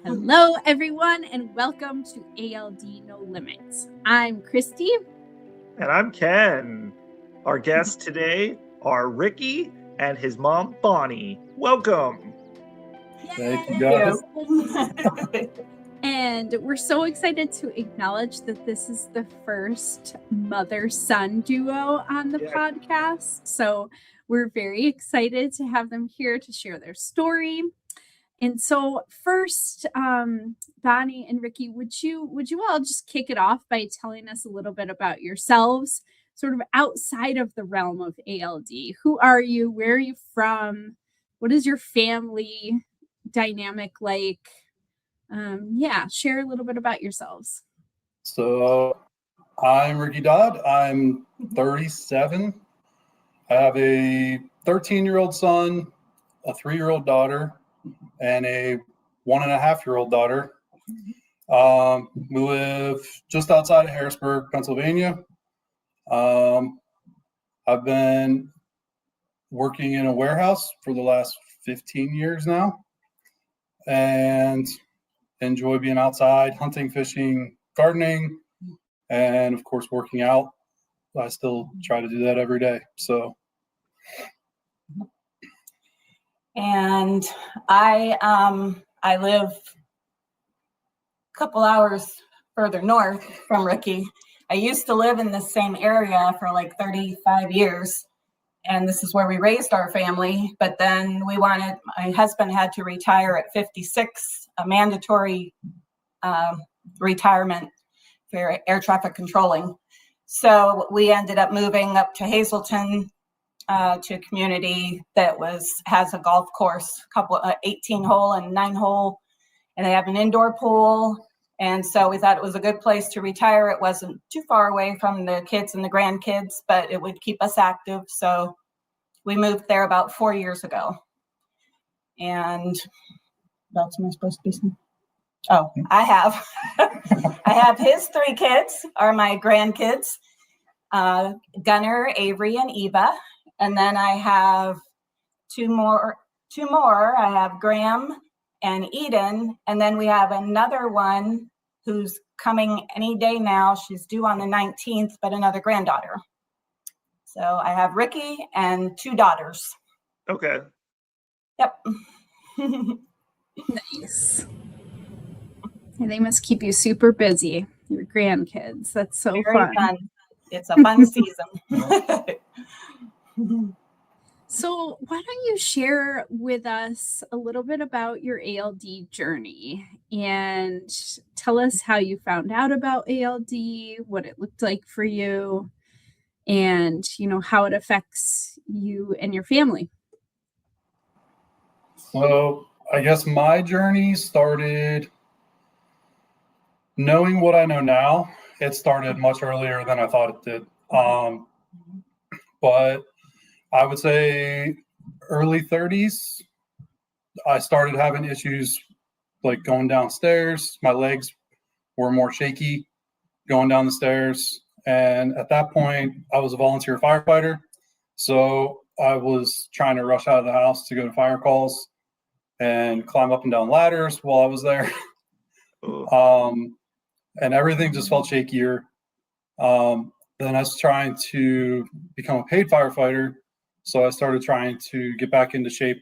Hello, everyone, and welcome to ALD No Limits. I'm Christie. And I'm Ken. Our guests today are Ricky and his mom, Bonnie. Welcome. Thank you, guys. And we're so excited to acknowledge that this is the first mother-son duo on the podcast. So we're very excited to have them here to share their story. And so first, Bonnie and Ricky, would you all just kick it off by telling us a little bit about yourselves, sort of outside of the realm of ALD? Who are you? Where are you from? What is your family dynamic like? Share a little bit about yourselves. So I'm Ricky Dodd. I'm 37. I have a 13-year-old son, a 3-year-old daughter, and a 1.5-year-old daughter. We live just outside of Harrisburg, Pennsylvania. I've been working in a warehouse for the last 15 years now and enjoy being outside, hunting, fishing, gardening, and of course working out. I still try to do that every day. And I live a couple hours further north from Ricky. I used to live in the same area for like 35 years, and this is where we raised our family. But then my husband had to retire at 56, a mandatory retirement for air traffic controlling. So we ended up moving up to Hazleton, to a community that has a golf course, 18-hole and 9-hole, and they have an indoor pool. And so we thought it was a good place to retire. It wasn't too far away from the kids and the grandkids, but it would keep us active. So we moved there about 4 years ago. And what else am I supposed to be saying? Oh, I have his 3 kids are my grandkids, Gunnar, Avery, and Eva. And then I have two more. I have Graham and Eden. And then we have another one who's coming any day now. She's due on the 19th, but another granddaughter. So I have Ricky and 2 daughters. Okay. Yep. Nice. And they must keep you super busy, your grandkids. That's so Very fun. It's a fun season. So why don't you share with us a little bit about your ALD journey and tell us how you found out about ALD, what it looked like for you, and how it affects you and your family. So I guess my journey started knowing what I know now. It started much earlier than I thought it did. But I would say early 30s, I started having issues like going downstairs. My legs were more shaky going down the stairs. And at that point, I was a volunteer firefighter. So I was trying to rush out of the house to go to fire calls and climb up and down ladders while I was there. And everything just felt shakier. Then I was trying to become a paid firefighter. So I started trying to get back into shape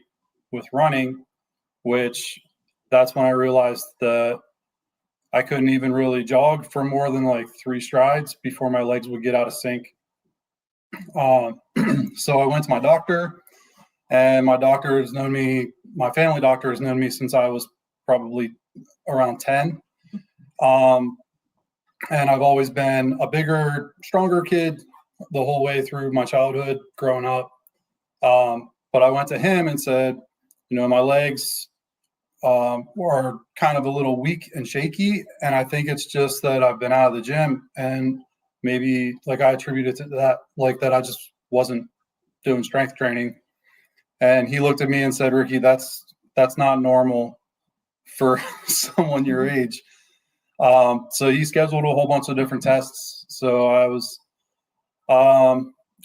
with running, which that's when I realized that I couldn't even really jog for more than like 3 strides before my legs would get out of sync. So I went to my doctor, and my family doctor has known me since I was probably around 10. And I've always been a bigger, stronger kid the whole way through my childhood growing up. But I went to him and said, my legs are kind of a little weak and shaky. And I think it's just that I've been out of the gym, and maybe I attribute it to that, that I just wasn't doing strength training. And he looked at me and said, Ricky, that's not normal for someone your age. So he scheduled a whole bunch of different tests. So I was,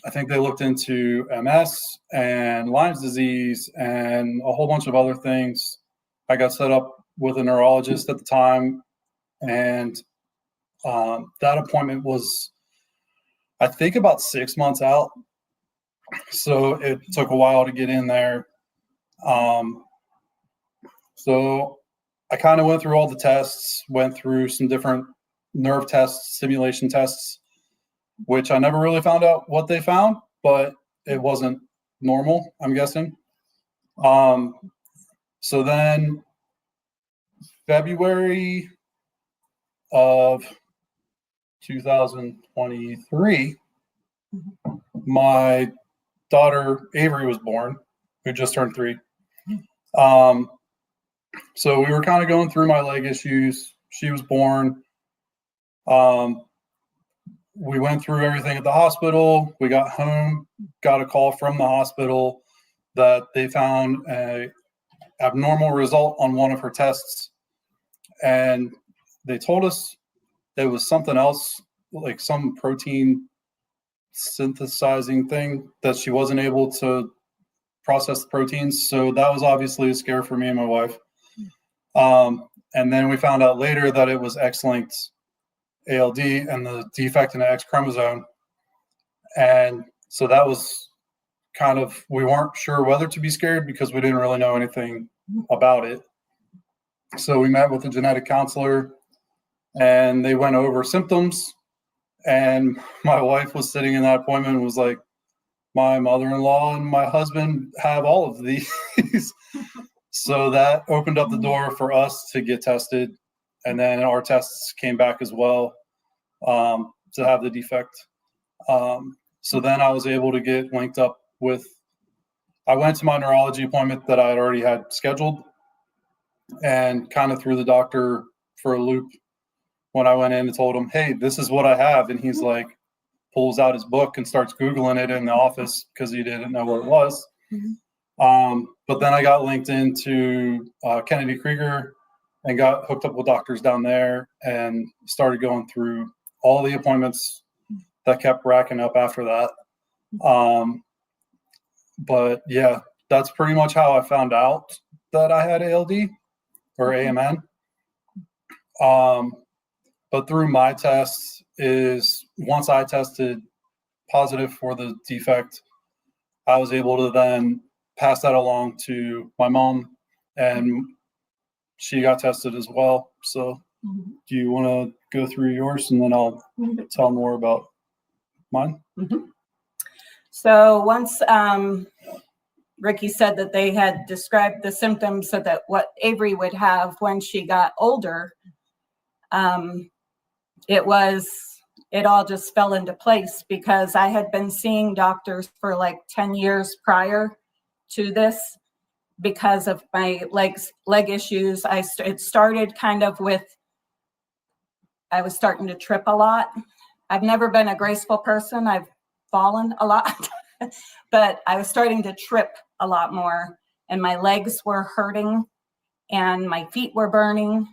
I think they looked into MS and Lyme's disease and a whole bunch of other things. I got set up with a neurologist at the time, and that appointment was, I think, about 6 months out. So it took a while to get in there. So I kind of went through all the tests, went through some different nerve tests, stimulation tests, which I never really found out what they found, but it wasn't normal, I'm guessing. So then February of 2023, my daughter Avery was born, who just turned 3. So we were kind of going through my leg issues. She was born. We went through everything at the hospital. We got home, got a call from the hospital that they found a abnormal result on one of her tests. And they told us it was something else, like some protein synthesizing thing that she wasn't able to process the proteins. So that was obviously a scare for me and my wife. And then we found out later that it was X-linked ALD and the defect in the X chromosome. And so that was kind of, we weren't sure whether to be scared because we didn't really know anything about it. So we met with a genetic counselor and they went over symptoms. And my wife was sitting in that appointment and was like, my mother-in-law and my husband have all of these. So that opened up the door for us to get tested. And then our tests came back as well to have the defect. So then I was able to get linked up with, I went to my neurology appointment that I had already had scheduled and kind of threw the doctor for a loop when I went in and told him, hey, this is what I have. And he's like, pulls out his book and starts Googling it in the office because he didn't know what it was. But then I got linked into Kennedy Krieger and got hooked up with doctors down there and started going through all the appointments that kept racking up after that. But yeah, that's pretty much how I found out that I had ALD or AMN. But through my tests is once I tested positive for the defect, I was able to then pass that along to my mom and she got tested as well. So do you want to go through yours and then I'll tell more about mine? So once Ricky said that they had described the symptoms so that what Avery would have when she got older, it all just fell into place because I had been seeing doctors for like 10 years prior to this because of my leg issues. It started kind of with, I was starting to trip a lot. I've never been a graceful person. I've fallen a lot, but I was starting to trip a lot more and my legs were hurting and my feet were burning.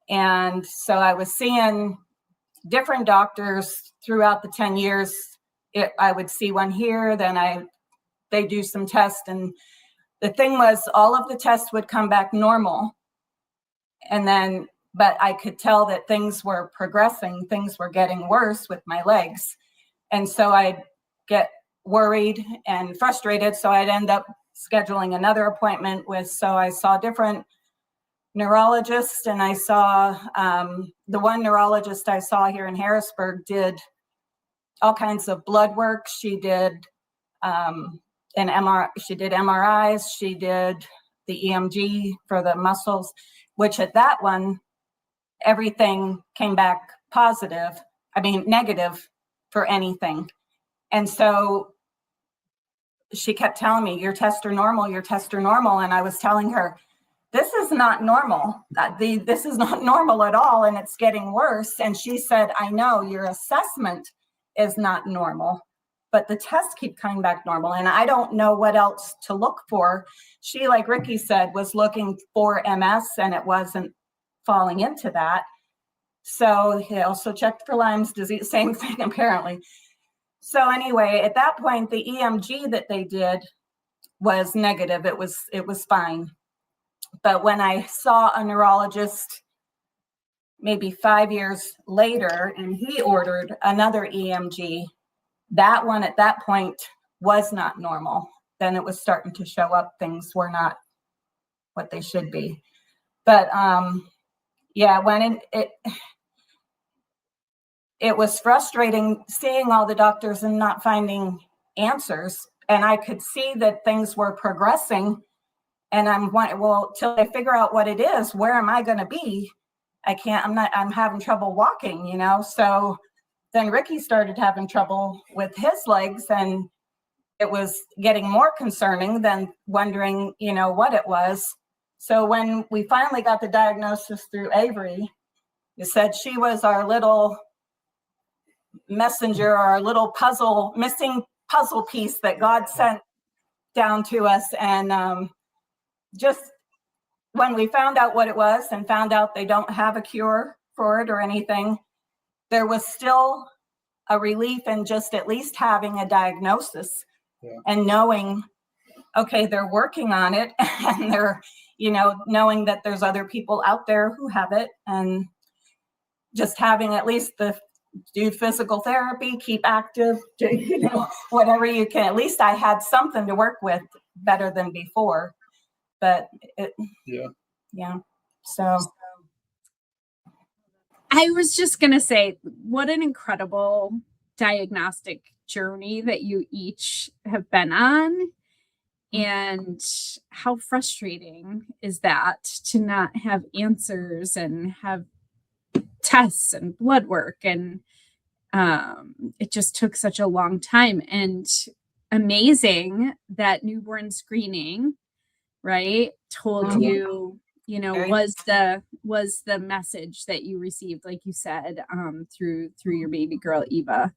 And so I was seeing different doctors throughout the 10 years. I would see one here, then they do some tests. And the thing was, all of the tests would come back normal. And then, but I could tell that things were progressing, things were getting worse with my legs. And so I'd get worried and frustrated. So I'd end up scheduling another appointment so I saw different neurologists, and I saw the one neurologist I saw here in Harrisburg did all kinds of blood work. She did she did MRIs, she did the EMG for the muscles, which at that one, everything came back negative for anything. And so she kept telling me, your tests are normal, your tests are normal. And I was telling her, this is not normal. This is not normal at all, and it's getting worse. And she said, I know your assessment is not normal, but the tests keep coming back normal, and I don't know what else to look for. She, like Ricky said, was looking for MS, and it wasn't falling into that. So he also checked for Lyme's disease, same thing apparently. So anyway, at that point, the EMG that they did was negative. It was fine. But when I saw a neurologist maybe 5 years later, and he ordered another EMG, that one at that point was not normal. Then it was starting to show up. Things were not what they should be. But yeah, when it was frustrating seeing all the doctors and not finding answers. And I could see that things were progressing. And I'm well, till I figure out what it is, where am I going to be? I'm having trouble walking, you know? So then Ricky started having trouble with his legs, and it was getting more concerning than wondering, you know, what it was. So when we finally got the diagnosis through Avery, it said she was our little messenger, our little missing puzzle piece that God sent down to us. And just when we found out what it was and found out they don't have a cure for it or anything, there was still a relief in just at least having a diagnosis and knowing, okay, they're working on it, and they're, you know, knowing that there's other people out there who have it, and just having at least do physical therapy, keep active, you know, whatever you can. At least I had something to work with better than before. But yeah. So I was just going to say, what an incredible diagnostic journey that you each have been on. And how frustrating is that to not have answers and have tests and blood work. And it just took such a long time. And amazing that newborn screening, right, told you, you know, was the message that you received, like you said, through your baby girl Eva.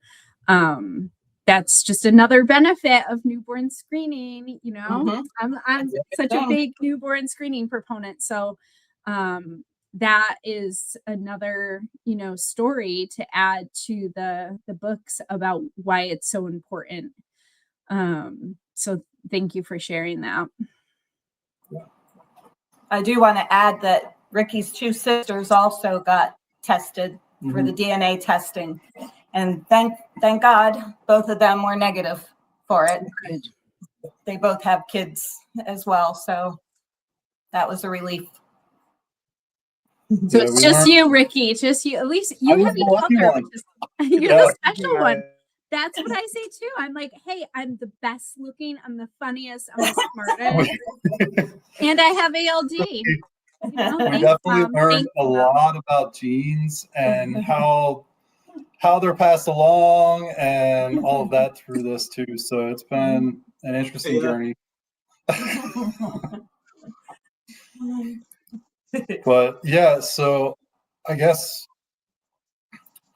That's just another benefit of newborn screening, you know. I'm such a big newborn screening proponent. So that is another, you know, story to add to the books about why it's so important. So thank you for sharing that. I do want to add that Ricky's two sisters also got tested for the DNA testing, and thank God both of them were negative for it. They both have kids as well, so that was a relief. So it's just you, Ricky. Just you. At least you have each other. You're the special one. That's what I say too. I'm like, hey, I'm the best looking, I'm the funniest, I'm the smartest, and I have ALD. You know, we definitely learned a lot about genes and how they're passed along and all of that through this too. So it's been an interesting journey. But yeah, so I guess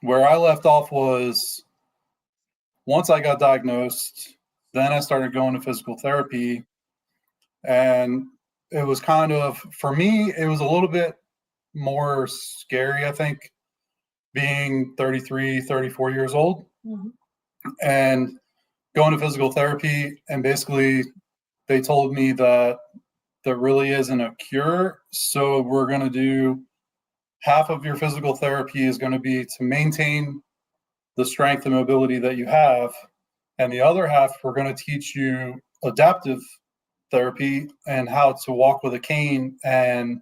where I left off was once I got diagnosed, then I started going to physical therapy. And it was kind of, for me, it was a little bit more scary, I think, being 33, 34 years old and going to physical therapy. And basically, they told me that there really isn't a cure. So we're going to do half of your physical therapy is going to be to maintain the strength and mobility that you have. And the other half, we're going to teach you adaptive therapy and how to walk with a cane and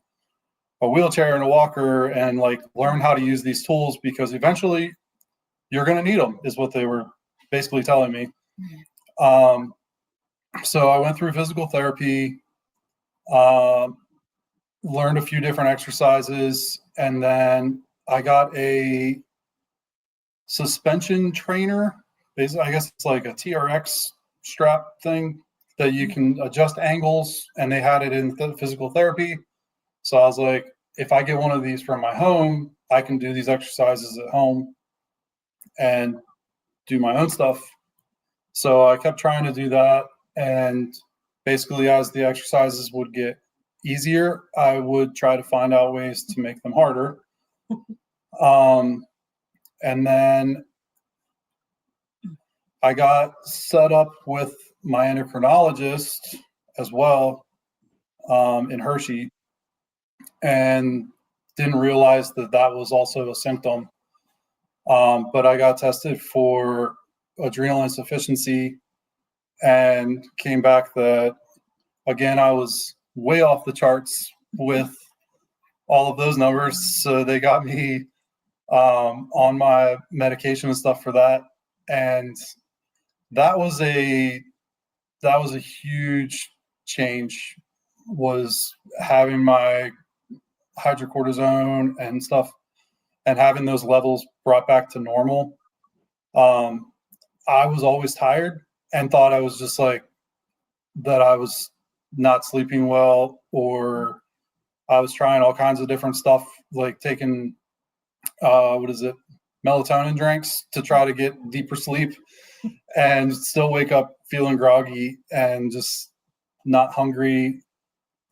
a wheelchair and a walker and like learn how to use these tools because eventually you're going to need them is what they were basically telling me. So I went through physical therapy, learned a few different exercises, and then I got a suspension trainer. I guess it's like a TRX strap thing that you can adjust angles, and they had it in physical therapy. So I was like, if I get one of these from my home, I can do these exercises at home and do my own stuff. So I kept trying to do that. And basically, as the exercises would get easier, I would try to find out ways to make them harder. And then I got set up with my endocrinologist as well in Hershey. and didn't realize that that was also a symptom. But I got tested for adrenal insufficiency and came back that, again, I was way off the charts with all of those numbers. So they got me on my medication and stuff for that. And that was a huge change, was having my hydrocortisone and stuff and having those levels brought back to normal. I was always tired and thought I was just like that I was not sleeping well, or I was trying all kinds of different stuff, like taking melatonin drinks to try to get deeper sleep, and still wake up feeling groggy and just not hungry.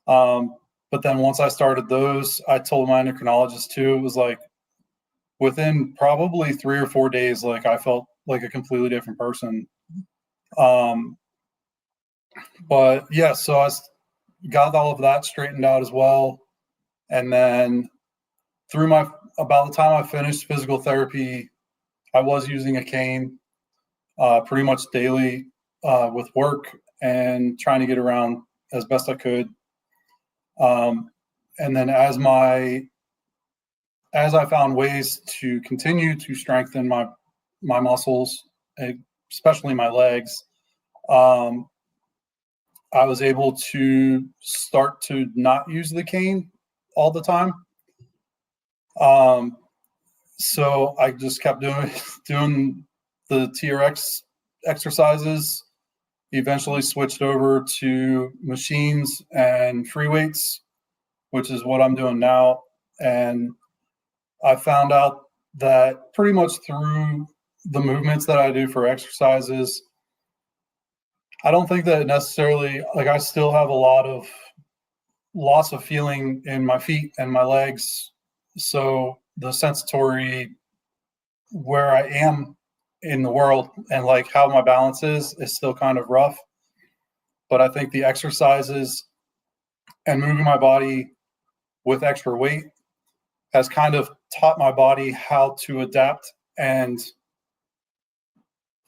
But then once I started those, I told my endocrinologist too, it was like within probably 3 or 4 days, like I felt like a completely different person. But yeah, so I got all of that straightened out as well. And then about the time I finished physical therapy, I was using a cane pretty much daily with work and trying to get around as best I could. And then as I found ways to continue to strengthen my muscles, especially my legs, I was able to start to not use the cane all the time. So I just kept doing the TRX exercises, eventually switched over to machines and free weights, which is what I'm doing now. And I found out that pretty much through the movements that I do for exercises, I don't think that necessarily, like, I still have a lot of loss of feeling in my feet and my legs. So the sensatory where I am in the world and like how my balance is still kind of rough. But I think the exercises and moving my body with extra weight has kind of taught my body how to adapt and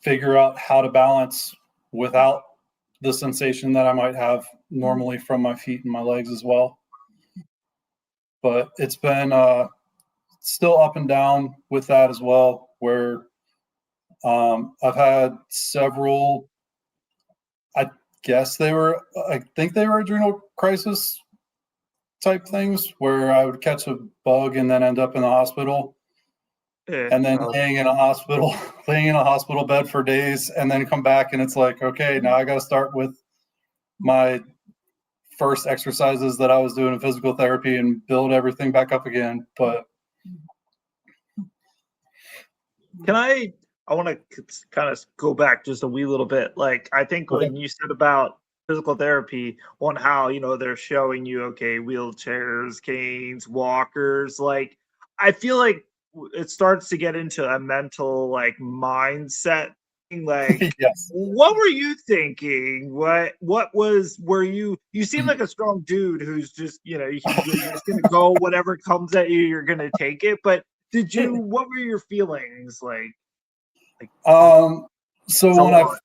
figure out how to balance without the sensation that I might have normally from my feet and my legs as well. But it's been still up and down with that as well, where I've had several, I think they were adrenal crisis type things, where I would catch a bug and then end up in the hospital. And then laying in a hospital bed for days, and then come back and it's like, okay, now I got to start with my first exercises that I was doing in physical therapy and build everything back up again. But I want to kind of go back just a wee little bit. Like, I think when you said about physical therapy, on how, they're showing you, okay, wheelchairs, canes, walkers, like, I feel like it starts to get into a mental, like, mindset thing. Like, yes. What were you thinking? Were you seem like a strong dude who's just, you're just going to go, whatever comes at you, you're going to take it. But what were your feelings like? So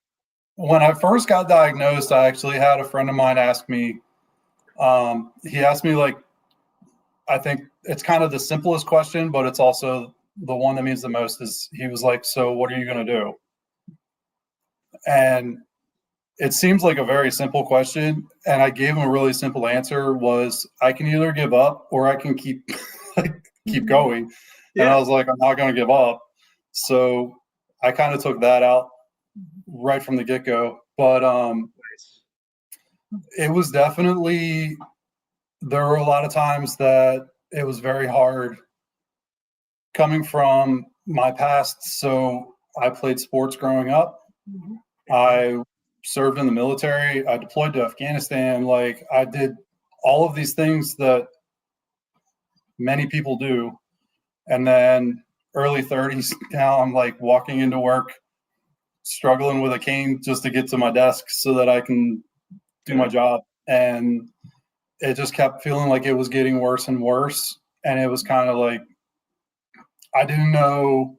when I first got diagnosed, I actually had a friend of mine ask me, he asked me, like, I think it's kind of the simplest question, but it's also the one that means the most, is he was like, so what are you going to do? And it seems like a very simple question. And I gave him a really simple answer, was I can either give up or I can keep going. Yeah. And I was like, I'm not going to give up. So I kind of took that out right from the get-go. But it was definitely, there were a lot of times that it was very hard coming from my past. So I played sports growing up. Mm-hmm. I served in the military. I deployed to Afghanistan. Like, I did all of these things that many people do. And then early 30s, now I'm like walking into work, struggling with a cane just to get to my desk so that I can do my job. And it just kept feeling like it was getting worse and worse. And it was kind of like, I didn't know,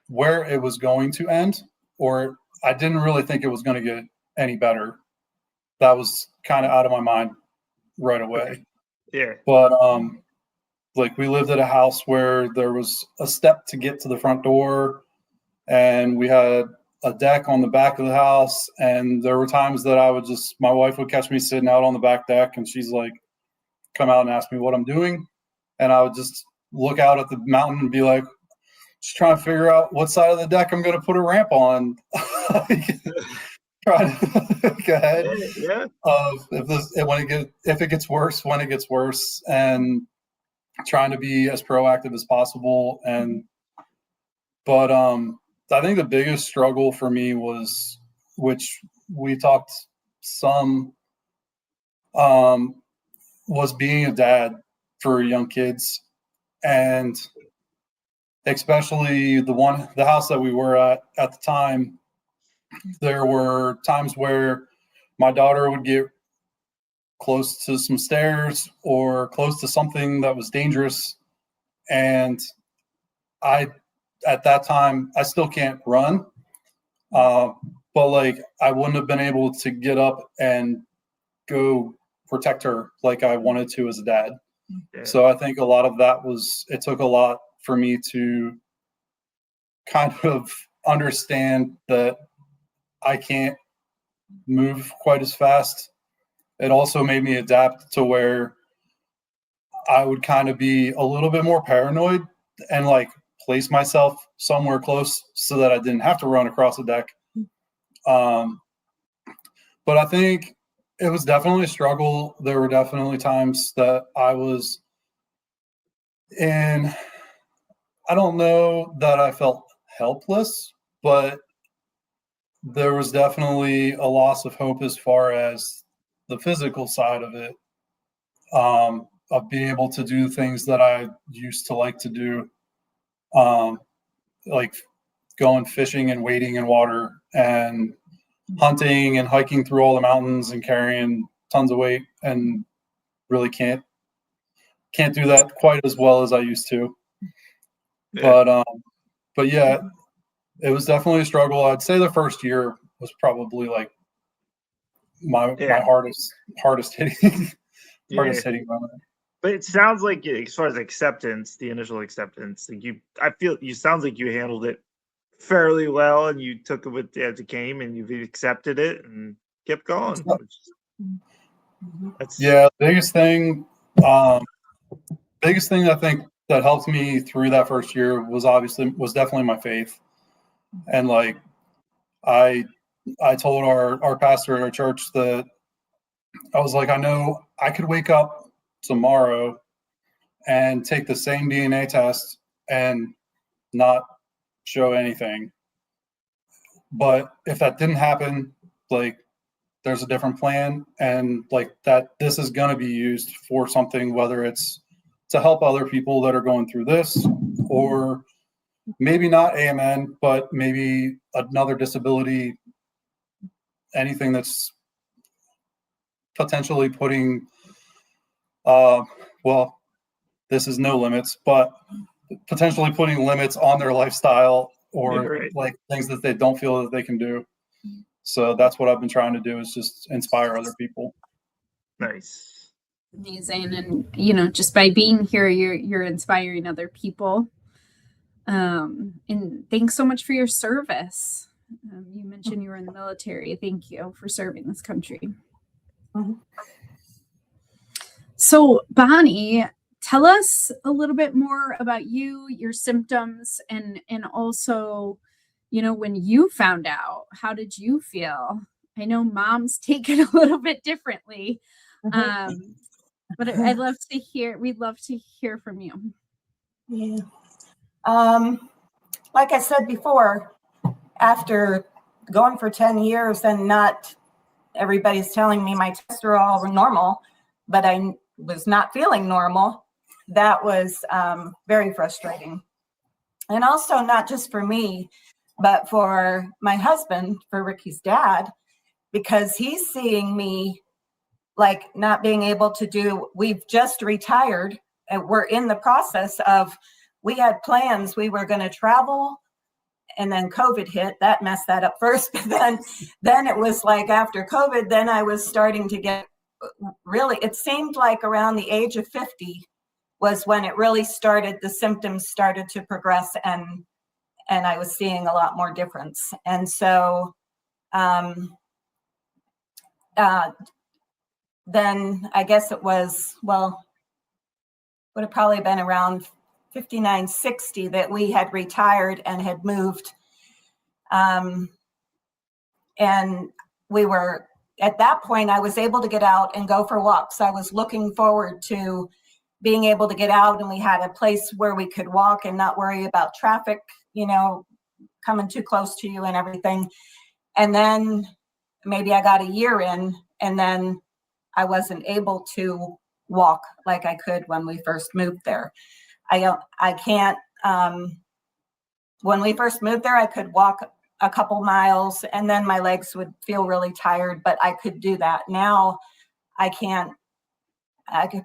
where it was going to end, or I didn't really think it was going to get any better. That was kind of out of my mind right away. Yeah. But like, we lived at a house where there was a step to get to the front door, and we had a deck on the back of the house. And there were times that my wife would catch me sitting out on the back deck, and she's like, come out and ask me what I'm doing. And I would just look out at the mountain and be like, just trying to figure out what side of the deck I'm going to put a ramp on. Trying to think ahead of if it gets worse, when it gets worse, and trying to be as proactive as possible. But I think the biggest struggle for me was, which we talked some, was being a dad for young kids, and especially the house that we were at the time. There were times where my daughter would get close to some stairs or close to something that was dangerous. And at that time, I still can't run. But like, I wouldn't have been able to get up and go protect her like I wanted to as a dad. Yeah. So I think a lot of that it took a lot for me to kind of understand that I can't move quite as fast. It also made me adapt to where I would kind of be a little bit more paranoid and like place myself somewhere close so that I didn't have to run across the deck. But I think it was definitely a struggle. There were definitely times that I was in, I don't know that I felt helpless, but there was definitely a loss of hope as far as the physical side of it, of being able to do things that I used to like to do, like going fishing and wading in water and hunting and hiking through all the mountains and carrying tons of weight, and really can't do that quite as well as I used to. Yeah. But yeah, it was definitely a struggle. I'd say the first year was probably like my hardest hitting moment. But it sounds like, as far as acceptance, the initial acceptance, like sounds like you handled it fairly well, and you took it as it came, and you've accepted it and kept going. The biggest thing I think that helped me through that first year was definitely my faith. And like, I told our pastor at our church that I was like, I know I could wake up tomorrow and take the same DNA test and not show anything. But if that didn't happen, like, there's a different plan, and like that, this is going to be used for something, whether it's to help other people that are going through this, or maybe not AMN, but maybe another disability, anything that's potentially putting, this is no limits, but potentially putting limits on their lifestyle, or like things that they don't feel that they can do. So that's what I've been trying to do, is just inspire other people. Nice. Amazing. And, just by being here, you're inspiring other people. And thanks so much for your service. You mentioned you were in the military. Thank you for serving this country. Mm-hmm. So, Bonnie, tell us a little bit more about you, your symptoms, and also, when you found out, how did you feel? I know moms take it a little bit differently, but we'd love to hear from you. Yeah. Like I said before, after going for 10 years and not everybody's telling me my tests are all normal, but I was not feeling normal, that was very frustrating. And also, not just for me, but for my husband, for Ricky's dad. because he's seeing me like not being able to do, we've just retired and we're in the process of, we had plans, we were going to travel, and then COVID hit, that messed that up first. But then it was like after COVID, then I was starting to get really, it seemed like around the age of 50 was when it really started, the symptoms started to progress, and I was seeing a lot more difference. And so then I guess it was, well, would have probably been around 59, 60 that we had retired and had moved. And we were, at that point, I was able to get out and go for walks. I was looking forward to being able to get out, and we had a place where we could walk and not worry about traffic, you know, coming too close to you and everything. And then maybe I got a year in, and then I wasn't able to walk like I could when we first moved there. I can't, when we first moved there, I could walk a couple miles and then my legs would feel really tired, but I could do that. Now I can't,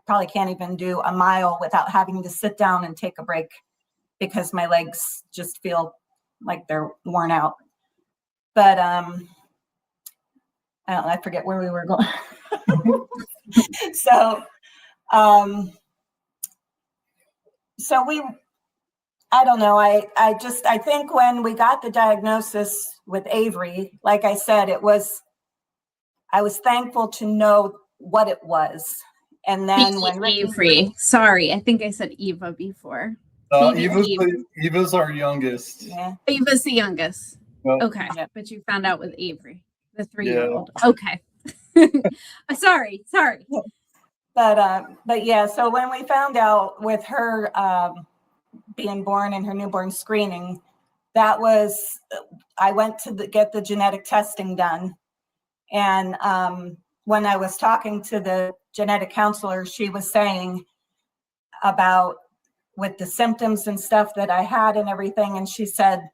probably can't even do a mile without having to sit down and take a break because my legs just feel like they're worn out. But I forget where we were going. So I don't know. I think when we got the diagnosis with Avery, like I said, I was thankful to know what it was. And then when Avery, sorry, I think I said Eva before. Eva's our youngest. Yeah. Eva's the youngest. Well, Okay. Yeah. But you found out with Avery, the 3-year-old. Yeah. Okay. Sorry. But yeah, so when we found out with her being born and her newborn screening, that was, I went to get the genetic testing done. And when I was talking to the genetic counselor, she was saying about with the symptoms and stuff that I had and everything. And she said,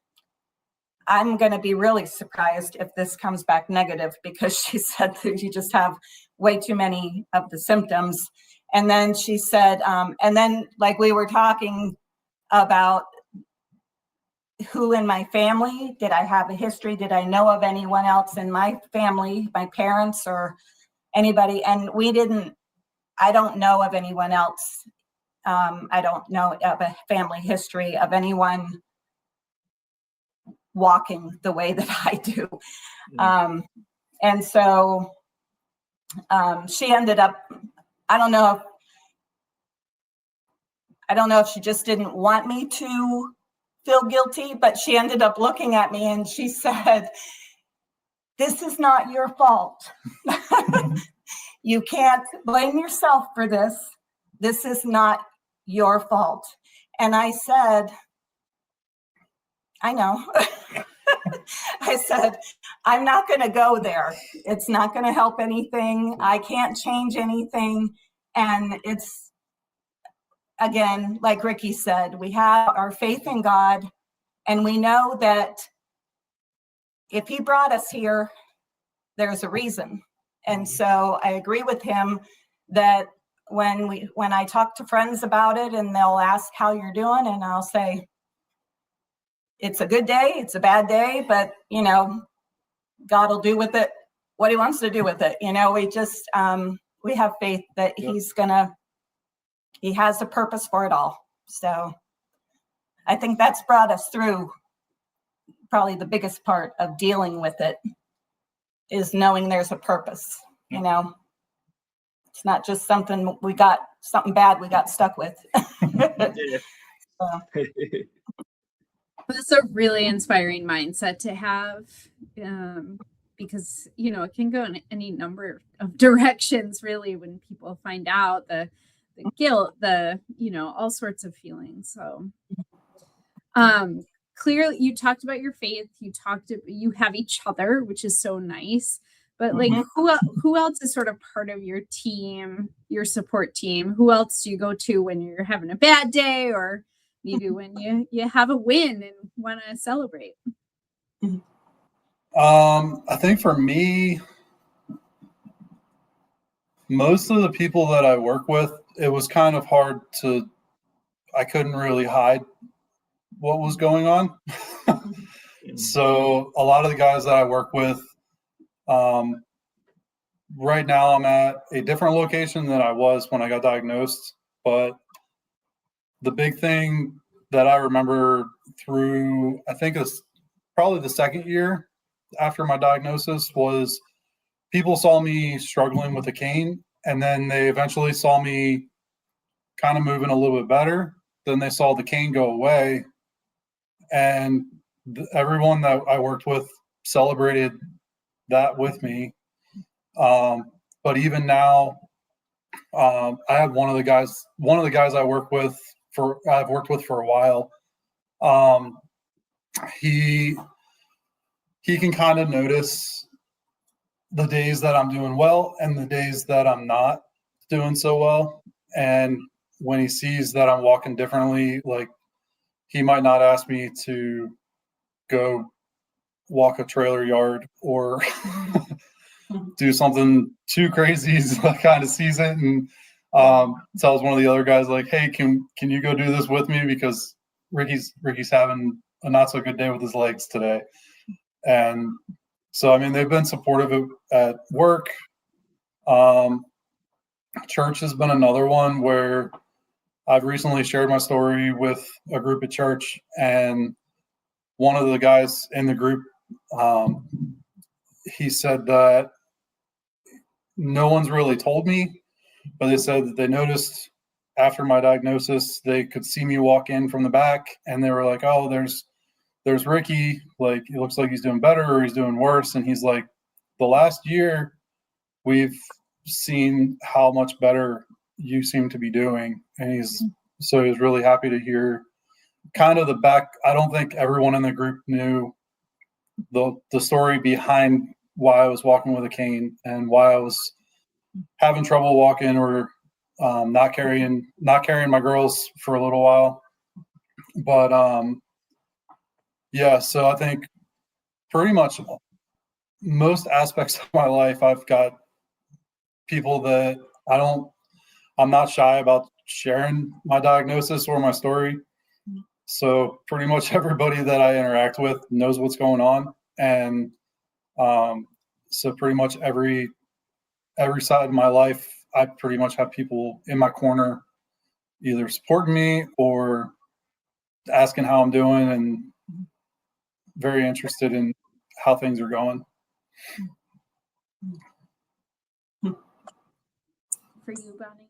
I'm going to be really surprised if this comes back negative, because she said that you just have way too many of the symptoms. And then she said, and then like we were talking about who in my family, did I have a history? Did I know of anyone else in my family, my parents or anybody? And I don't know of anyone else. I don't know of a family history of anyone walking the way that I do. And so she ended up, I don't know if she just didn't want me to feel guilty, but she ended up looking at me and she said, this is not your fault. You can't blame yourself for this. This is not your fault. And I said, I know. I said, I'm not going to go there. It's not going to help anything. I can't change anything. And it's, again, like Ricky said, we have our faith in God, and we know that if he brought us here, there's a reason. And so I agree with him that when I talk to friends about it and they'll ask how you're doing, and I'll say, it's a good day, it's a bad day, but you know, God will do with it what he wants to do with it. You know, we just we have faith that he has a purpose for it all. So I think that's brought us through probably the biggest part of dealing with it, is knowing there's a purpose. You know, it's not just something bad we got stuck with. So. That's a really inspiring mindset to have, because, you know, it can go in any number of directions, really, when people find out the guilt, you know, all sorts of feelings. So clearly you talked about your faith, you have each other, which is so nice. But like, who else is sort of part of your team, your support team? Who else do you go to when you're having a bad day, or maybe when you have a win and want to celebrate? I think for me, most of the people that I work with, it was kind of hard I couldn't really hide what was going on. So a lot of the guys that I work with, right now I'm at a different location than I was when I got diagnosed. But the big thing that I remember through, I think it's probably the second year after my diagnosis, was people saw me struggling with a cane, and then they eventually saw me kind of moving a little bit better. Then they saw the cane go away, and everyone that I worked with celebrated that with me. But even now, I have one of the guys I've worked with for a while. He can kind of notice the days that I'm doing well and the days that I'm not doing so well. And when he sees that I'm walking differently, like, he might not ask me to go walk a trailer yard or do something too crazy. He's kind of sees it and tells one of the other guys, like, hey, can you go do this with me, because Ricky's having a not so good day with his legs today. And so, I mean, they've been supportive at work. Church has been another one where I've recently shared my story with a group at church, and one of the guys in the group, he said that no one's really told me, but they said that they noticed after my diagnosis, they could see me walk in from the back, and they were like, oh, there's Ricky, like, it looks like he's doing better or he's doing worse. And he's like, the last year we've seen how much better you seem to be doing. And he was really happy to hear kind of the back. I don't think everyone in the group knew the story behind why I was walking with a cane and why I was having trouble walking, or not carrying my girls for a little while. But yeah, so I think pretty much most aspects of my life, I've got people that I'm not shy about sharing my diagnosis or my story. So pretty much everybody that I interact with knows what's going on. And so pretty much every side of my life, I pretty much have people in my corner either supporting me or asking how I'm doing and very interested in how things are going. For you, Bonnie?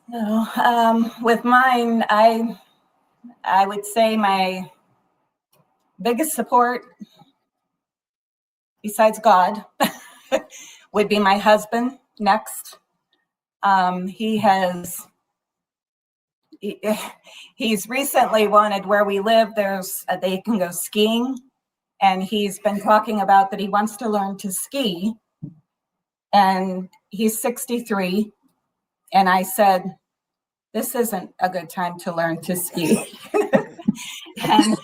No, with mine, I would say my biggest support, besides God, would be my husband next. He's recently wanted, where we live, they can go skiing, and he's been talking about that he wants to learn to ski, and he's 63. And I said, this isn't a good time to learn to ski. And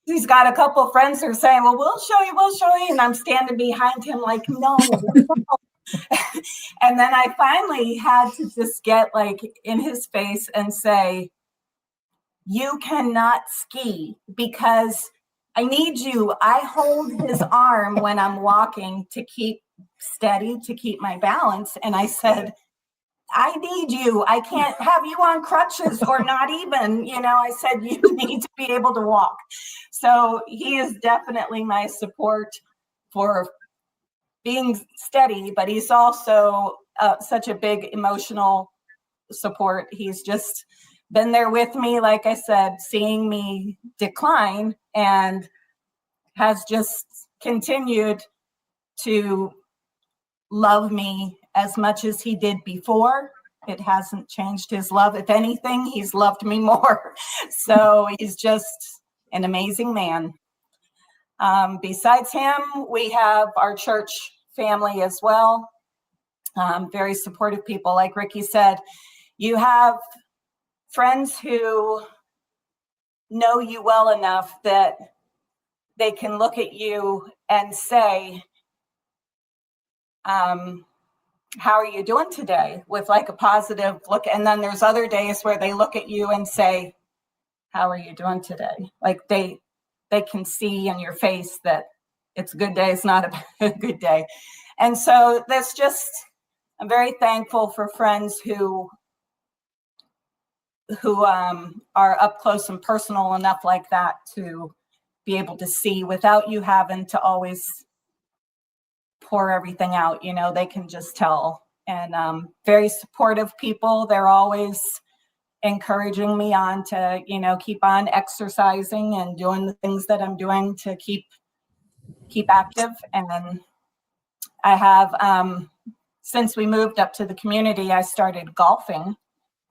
he's got a couple friends who are saying, well, we'll show you. And I'm standing behind him like, no. And then I finally had to just get like in his face and say, you cannot ski because I need you. I hold his arm when I'm walking to keep steady, to keep my balance. And I said, I need you. I can't have you on crutches or not even, I said, you need to be able to walk. So he is definitely my support for being steady, but he's also such a big emotional support. He's just been there with me, like I said, seeing me decline, and has just continued to love me as much as he did before. It hasn't changed his love. If anything, he's loved me more. So he's just an amazing man. Besides him, we have our church family as well. Very supportive people. Like Ricky said, you have friends who know you well enough that they can look at you and say, how are you doing today, with like a positive look. And then there's other days where they look at you and say, how are you doing today? Like they can see in your face that it's a good day, it's not a good day. And so that's just, I'm very thankful for friends who are up close and personal enough like that to be able to see without you having to always pour everything out. You know, they can just tell. And very supportive people. They're always encouraging me on to, you know, keep on exercising and doing the things that I'm doing to keep active. And then I have, since we moved up to the community, I started golfing,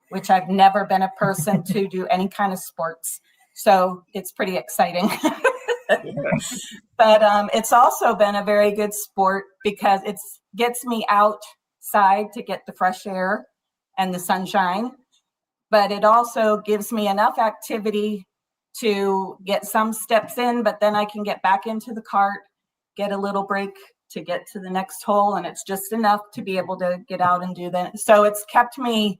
which I've never been a person to do any kind of sports. So it's pretty exciting. But it's also been a very good sport because it gets me outside to get the fresh air and the sunshine. But it also gives me enough activity to get some steps in, but then I can get back into the cart, get a little break to get to the next hole. And it's just enough to be able to get out and do that. So it's kept me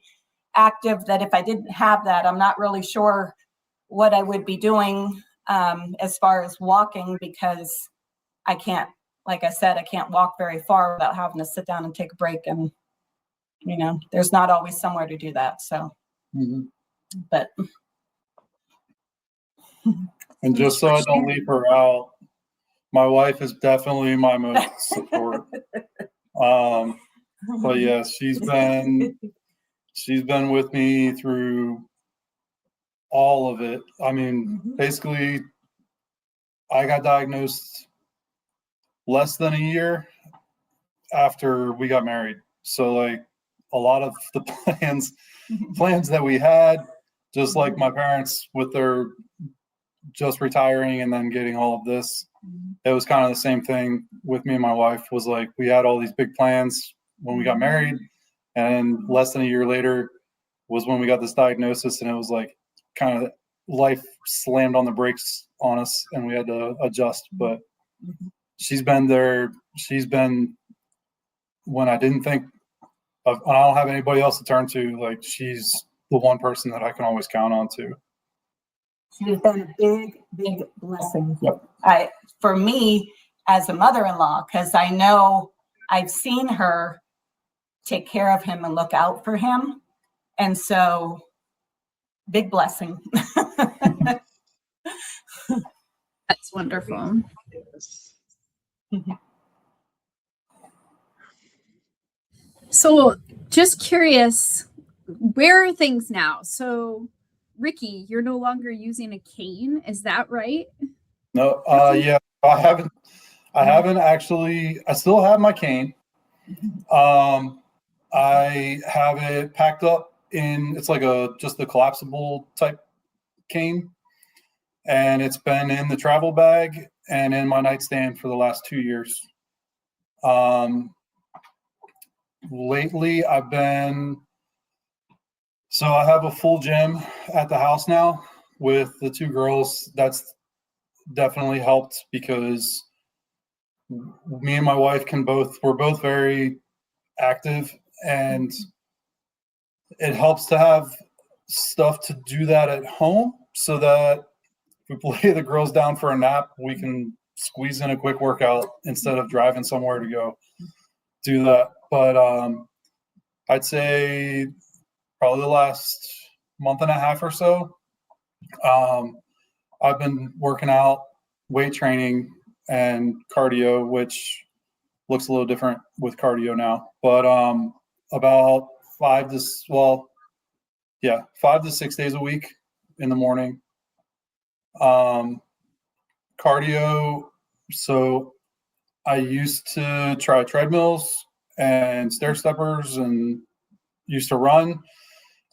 active that if I didn't have that, I'm not really sure what I would be doing as far as walking, because I can't, like I said, I can't walk very far without having to sit down and take a break. And, you know, there's not always somewhere to do that. So, but. And just so I don't leave her out, my wife is definitely my most support. But yeah, she's been with me through all of it. I mean, basically, I got diagnosed less than a year after we got married. So like a lot of the plans that we had, just like my parents with their just retiring and then getting all of this, it was kind of the same thing with me and my wife. Was like we had all these big plans when we got married, and less than a year later was when we got this diagnosis, and it was like kind of life slammed on the brakes on us and we had to adjust. But she's been there. She's been when I didn't think of, I don't have anybody else to turn to. Like she's the one person that I can always count on to. She's been a big, big blessing. Yep. For me as a mother-in-law, because I know I've seen her take care of him and look out for him. And so big blessing. That's wonderful. So just curious, where are things now? So Ricky, you're no longer using a cane, is that right? No, yeah, I haven't actually. I still have my cane. I have it packed up in, it's like just a collapsible type cane, and it's been in the travel bag and in my nightstand for the last 2 years. Lately so I have a full gym at the house now with the 2 girls. That's definitely helped because me and my wife we're both very active, and it helps to have stuff to do that at home so that if we lay the girls down for a nap, we can squeeze in a quick workout instead of driving somewhere to go do that. But I'd say probably the last month and a half or so, I've been working out, weight training, and cardio, which looks a little different with cardio now. But about 5 to 6 days a week in the morning. Cardio, so I used to try treadmills and stair steppers and used to run.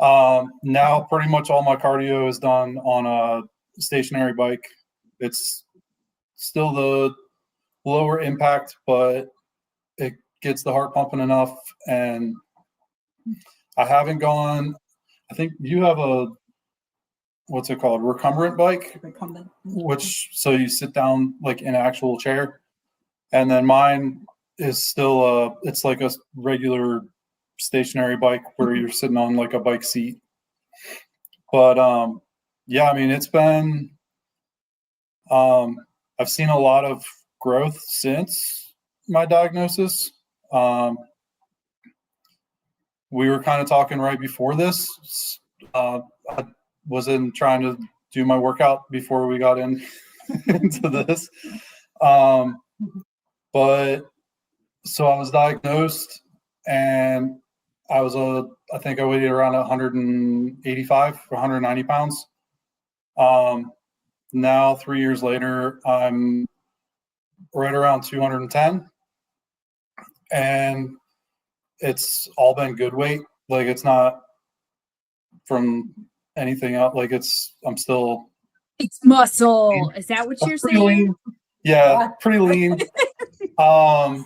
Now pretty much all my cardio is done on a stationary bike. It's still the lower impact, but it gets the heart pumping enough. And I haven't gone, I think you have what's it called? Recumbent bike? Recumbent. Which, so you sit down like in an actual chair. And then mine is still it's like a regular stationary bike where you're sitting on like a bike seat. But yeah, I mean, it's been I've seen a lot of growth since my diagnosis. We were kind of talking right before this. I wasn't trying to do my workout before we got into this. But so I was diagnosed, and I think I weighed around 185 or 190 pounds. Now 3 years later, I'm right around 210, and it's all been good weight. Like, it's not from anything else. Like, I'm still. It's muscle. Is that what you're saying? Lean. Yeah, pretty lean. But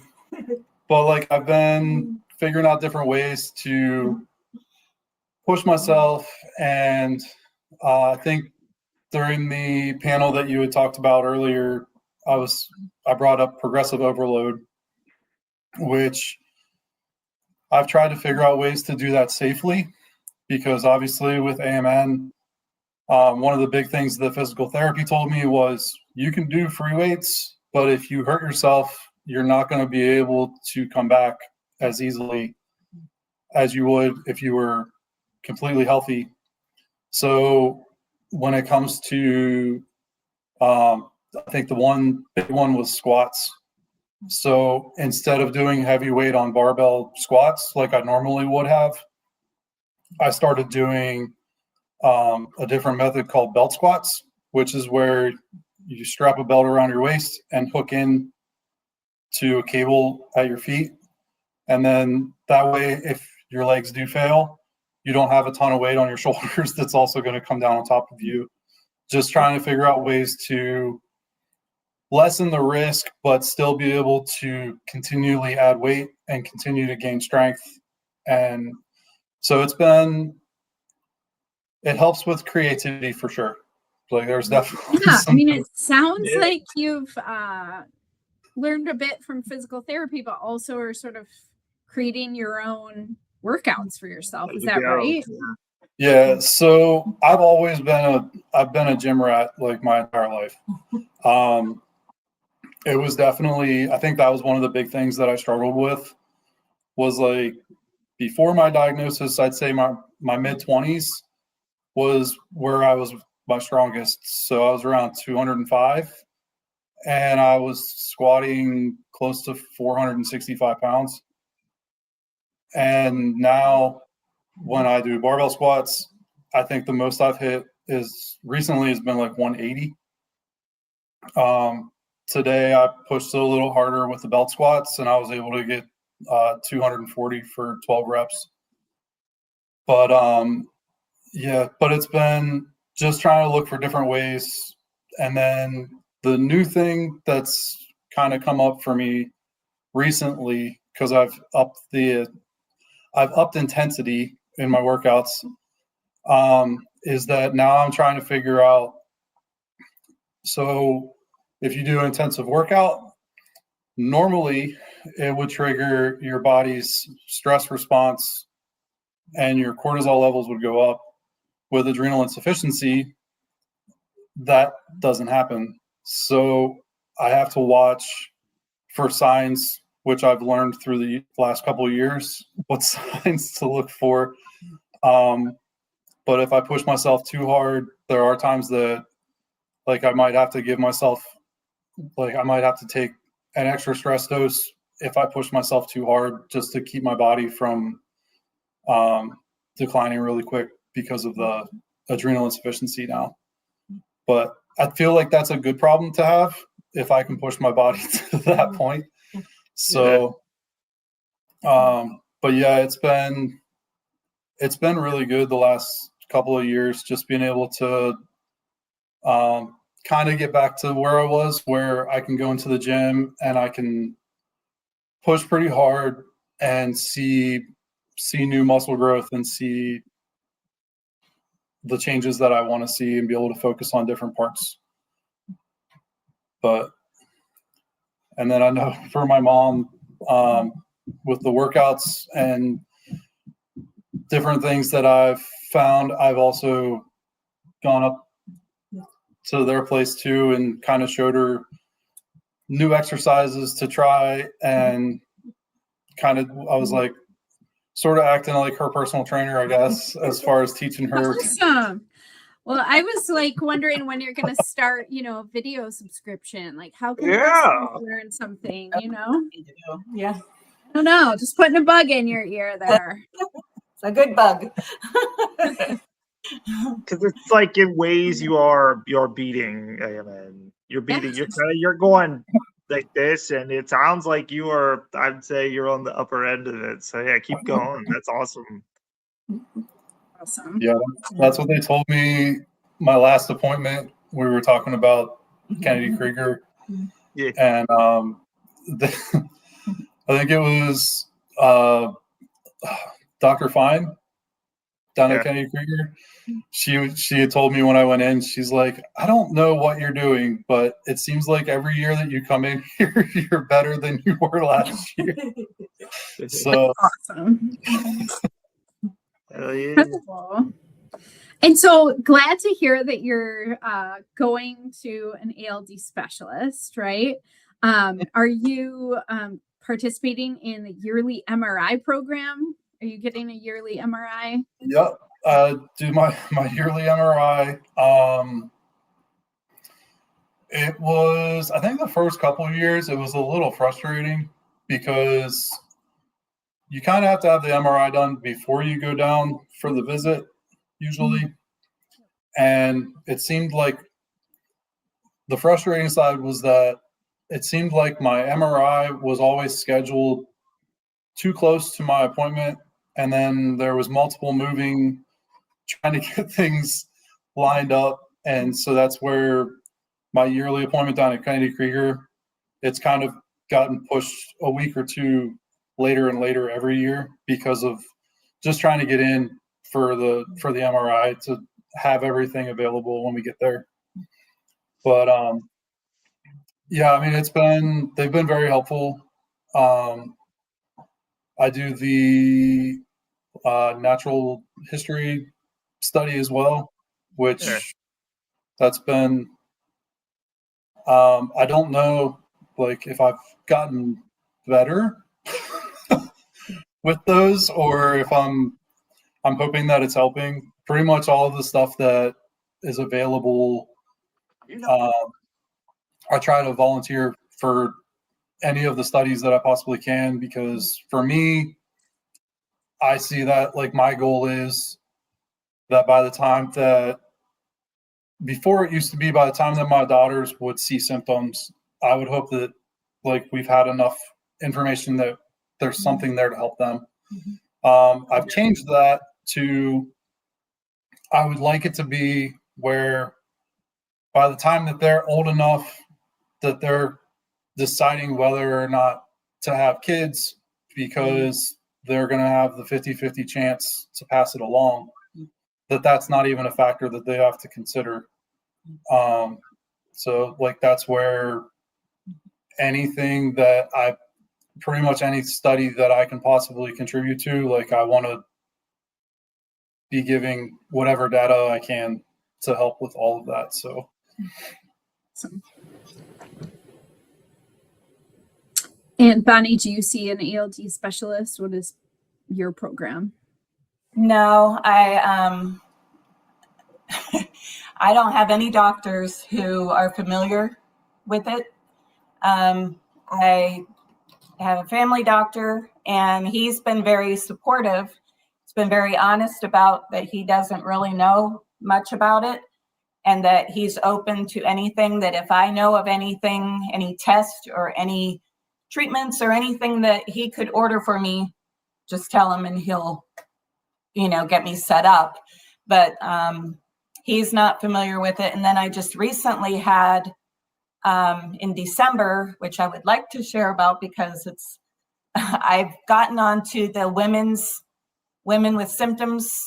like, I've been figuring out different ways to push myself, and I think during the panel that you had talked about earlier, I brought up progressive overload, which I've tried to figure out ways to do that safely, because obviously with AMN, one of the big things that physical therapy told me was you can do free weights, but if you hurt yourself, you're not going to be able to come back as easily as you would if you were completely healthy. So when it comes to, I think the one big one was squats. So instead of doing heavy weight on barbell squats like I normally would have, I started doing a different method called belt squats, which is where you strap a belt around your waist and hook in to a cable at your feet. And then that way, if your legs do fail, you don't have a ton of weight on your shoulders that's also going to come down on top of you. Just trying to figure out ways to lessen the risk, but still be able to continually add weight and continue to gain strength. And so it helps with creativity for sure. Like, there's definitely I mean, it sounds like you've learned a bit from physical therapy, but also are sort of creating your own workouts for yourself. Is that right? Yeah. So I've been a gym rat like my entire life. It was definitely, I think that was one of the big things that I struggled with, was like, before my diagnosis, I'd say my mid-20s was where I was my strongest. So I was around 205, and I was squatting close to 465 pounds. And now when I do barbell squats, I think the most I've hit recently has been like 180. Today I pushed a little harder with the belt squats, and I was able to get 240 for 12 reps. But yeah, but it's been just trying to look for different ways. And then the new thing that's kind of come up for me recently, because I've upped intensity in my workouts, is that now I'm trying to figure out, so if you do an intensive workout, normally it would trigger your body's stress response and your cortisol levels would go up. With adrenal insufficiency, that doesn't happen. So I have to watch for signs, which I've learned through the last couple of years, what signs to look for. But if I push myself too hard, there are times that, like, I might have to take an extra stress dose if I push myself too hard, just to keep my body from declining really quick because of the adrenal insufficiency now. But I feel like that's a good problem to have if I can push my body to that point. So, but yeah, it's been really good the last couple of years, just being able to kind of get back to where I was, where I can go into the gym and I can push pretty hard and see new muscle growth and see the changes that I want to see and be able to focus on different parts. And then I know for my mom, with the workouts and different things that I've found. I've also gone up to their place too and kind of showed her new exercises to try, and kind of, I was like sort of acting like her personal trainer, I guess, as far as teaching her. Awesome. Well, I was like wondering when you're going to start, a video subscription. Like, how can listeners learn something, Yeah. I don't know. Just putting a bug in your ear there. It's a good bug. Because it's like in ways you're beating AMN. You're going like this, and it sounds like I'd say you're on the upper end of it. So yeah, keep going. That's awesome. Awesome. Yeah, that's what they told me. My last appointment, we were talking about Kennedy Krieger, and I think it was Dr. Fine down at Kennedy Krieger. She had told me when I went in, she's like, I don't know what you're doing, but it seems like every year that you come in here, you're better than you were last year. So awesome. Hell yeah. Incredible. And so glad to hear that you're going to an ALD specialist, right? Are you participating in the yearly MRI program? Are you getting a yearly MRI? Yep. Do my yearly MRI. It was, I think the first couple of years, it was a little frustrating because you kind of have to have the MRI done before you go down for the visit, usually. And it seemed like the frustrating side was that it seemed like my MRI was always scheduled too close to my appointment. And then there was multiple moving, trying to get things lined up. And so that's where my yearly appointment down at Kennedy Krieger, it's kind of gotten pushed a week or two later and later every year because of just trying to get in for the MRI to have everything available when we get there. But yeah, I mean, they've been very helpful. I do the natural history study as well, which that's been, I don't know, like if I've gotten better with those, or if I'm hoping that it's helping. Pretty much all of the stuff that is available, I try to volunteer for any of the studies that I possibly can, because for me, I see that like my goal is that by the time that, before it used to be by the time that my daughters would see symptoms, I would hope that like we've had enough information that there's something there to help them. I've changed that to, I would like it to be where by the time that they're old enough that they're deciding whether or not to have kids, because they're going to have the 50-50 chance to pass it along, that's not even a factor that they have to consider. So like that's where anything that pretty much any study that I can possibly contribute to, like I want to be giving whatever data I can to help with all of that. So awesome. And Bonnie, do you see an ALD specialist? What is your program? No, I don't have any doctors who are familiar with it. I have a family doctor, and he's been very supportive. He's been very honest about that he doesn't really know much about it, and that he's open to anything, that if I know of anything, any test or any treatments or anything that he could order for me, just tell him and he'll, get me set up. But he's not familiar with it. And then I just recently had in December, which I would like to share about because I've gotten onto the Women with Symptoms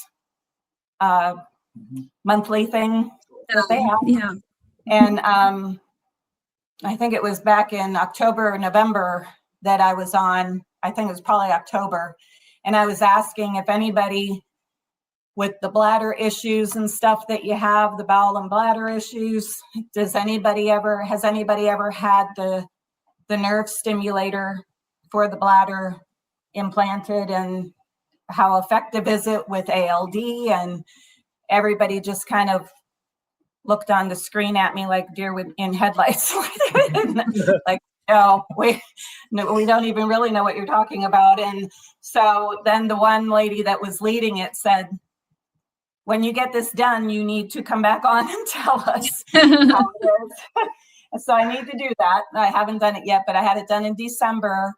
monthly thing that they have. Yeah. And I think it was back in October or November, that I was on, I think it was probably October, and I was asking if anybody with the bladder issues and stuff that you have, the bowel and bladder issues, has anybody ever had the nerve stimulator for the bladder implanted, and how effective is it with ALD? And everybody just kind of looked on the screen at me like deer in headlights. Like, no, we don't even really know what you're talking about. And so then the one lady that was leading it said, when you get this done, you need to come back on and tell us how it is. So I need to do that. I haven't done it yet, but I had it done in December,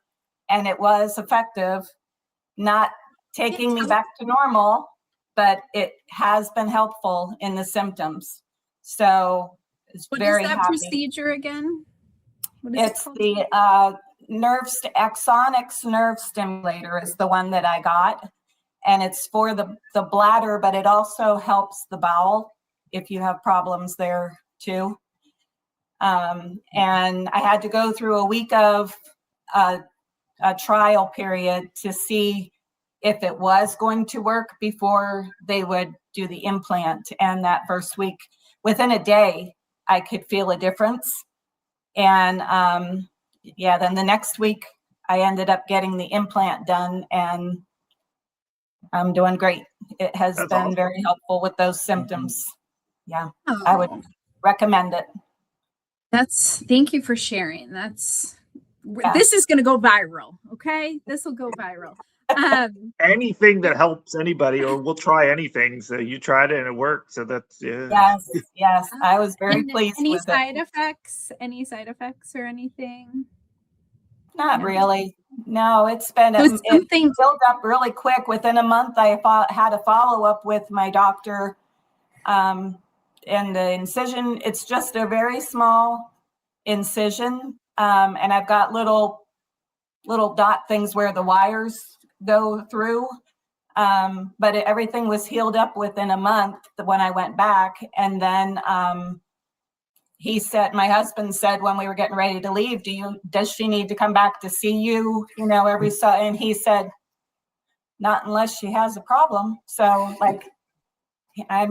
and it was effective, not taking me back to normal, but it has been helpful in the symptoms. So it's very happy. What is that procedure again? It's the Axonics nerve stimulator is the one that I got. And it's for the bladder, but it also helps the bowel if you have problems there too. And I had to go through a week of a trial period to see if it was going to work before they would do the implant. And that first week, within a day, I could feel a difference. And then the next week, I ended up getting the implant done, and I'm doing great. It has been awesome. Very helpful with those symptoms. Yeah, I would recommend it. Thank you for sharing. This is going to go viral. Okay. This will go viral. Anything that helps anybody, or we'll try anything. So you tried it and it worked. So that's, Yes. I was very pleased with it. Any side effects or anything? Not really. No, it's been it built up really quick. Within a month, I had a follow-up with my doctor. And the incision, it's just a very small incision. And I've got little dot things where the wires go through. But everything was healed up within a month when I went back. And then my husband said when we were getting ready to leave, does she need to come back to see you, and he said, not unless she has a problem. So I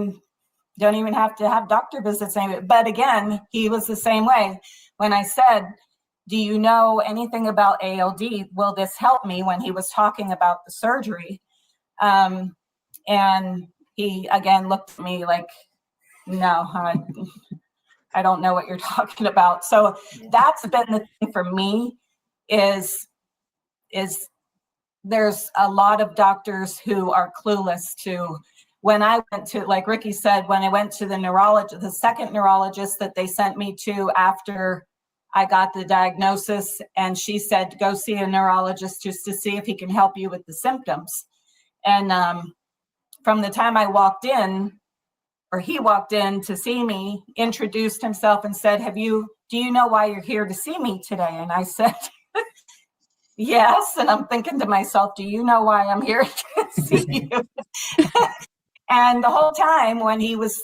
don't even have to have doctor visits anymore. But again, he was the same way. When I said, do you know anything about ALD? Will this help me? When he was talking about the surgery. And he again looked at me like, no, I don't know what you're talking about. So that's been the thing for me is there's a lot of doctors who are clueless to, when I went to, like Ricky said, when I went to the second neurologist that they sent me to after I got the diagnosis, and she said, go see a neurologist just to see if he can help you with the symptoms. And from the time I walked in, or he walked in to see me, introduced himself and said, do you know why you're here to see me today? And I said, yes. And I'm thinking to myself, do you know why I'm here to see you? And the whole time when he was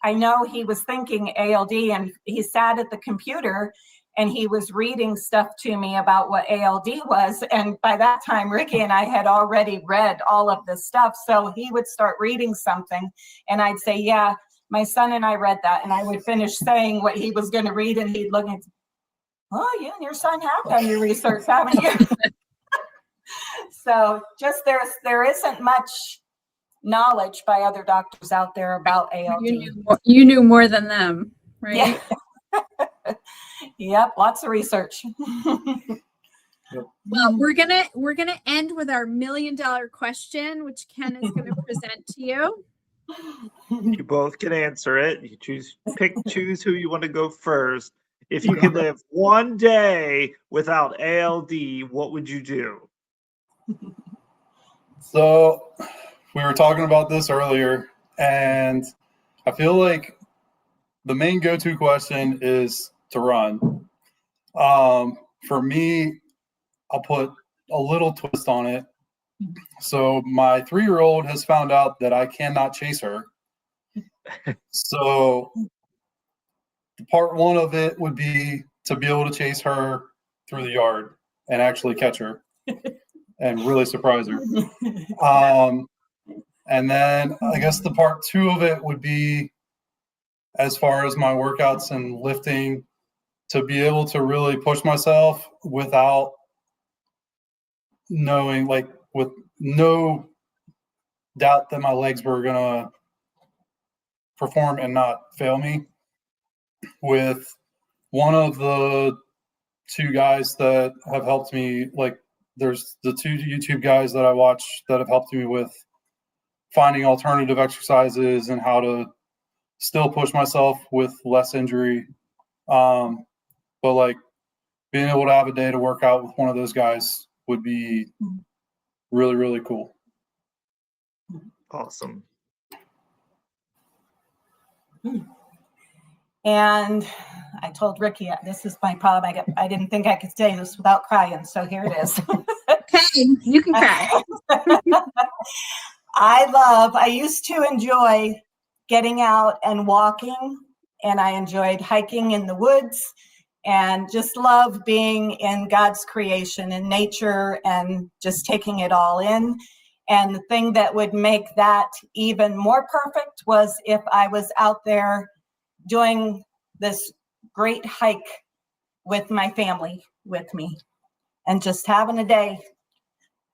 I know he was thinking ALD, and he sat at the computer and he was reading stuff to me about what ALD was. And by that time, Ricky and I had already read all of this stuff. So he would start reading something and I'd say, yeah, my son and I read that. And I would finish saying what he was going to read, and he'd look and say, oh, you and your son have done your research, haven't you? So just there isn't much knowledge by other doctors out there about ALD. You knew more than them, right? Yeah. Yep, lots of research. Well, we're gonna end with our $1 million question, which Ken is going to present to you. You both can answer it. You choose who you want to go first. If you could live one day without ALD, what would you do? So we were talking about this earlier, and I feel like the main go-to question is to run. For me, I'll put a little twist on it. So my 3-year-old has found out that I cannot chase her. So part one of it would be to be able to chase her through the yard. and actually catch her and really surprise her. And then I guess the part 2 of it would be, as far as my workouts and lifting, to be able to really push myself without knowing, like with no doubt that my legs were going to perform and not fail me. With one of the 2 guys that have helped me, like there's the 2 YouTube guys that I watch that have helped me with finding alternative exercises and how to still push myself with less injury. But like being able to have a day to work out with one of those guys would be really, really cool. Awesome. And I told Ricky, this is my problem. I didn't think I could say this without crying, so here it is. Okay, you can cry. I used to enjoy getting out and walking, and I enjoyed hiking in the woods, and just love being in God's creation and nature and just taking it all in. And the thing that would make that even more perfect was if I was out there doing this great hike with my family with me and just having a day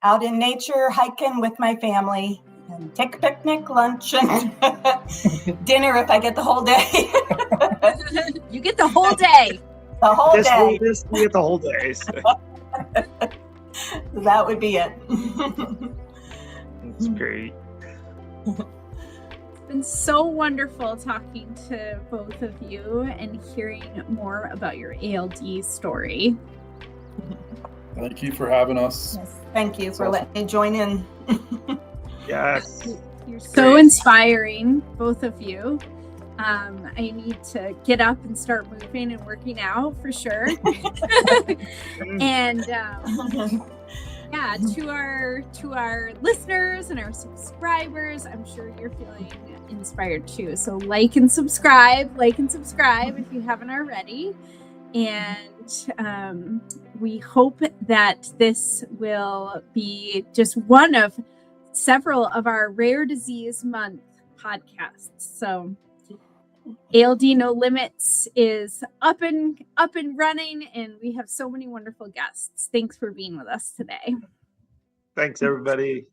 out in nature, hiking with my family, and take a picnic, lunch, and dinner if I get the whole day. You get the whole day. The whole day. We get the whole day. So. That would be it. That's great. It's been so wonderful talking to both of you and hearing more about your ALD story. Thank you for having us. Yes, thank you for letting me join in. Yes. You're so inspiring, both of you. I need to get up and start moving and working out for sure. And yeah, to our listeners and our subscribers, I'm sure you're feeling inspired too. So like and subscribe if you haven't already. And we hope that this will be just one of several of our Rare Disease Month podcasts. So ALD No Limits is up and running, and we have so many wonderful guests. Thanks for being with us today. Thanks, everybody.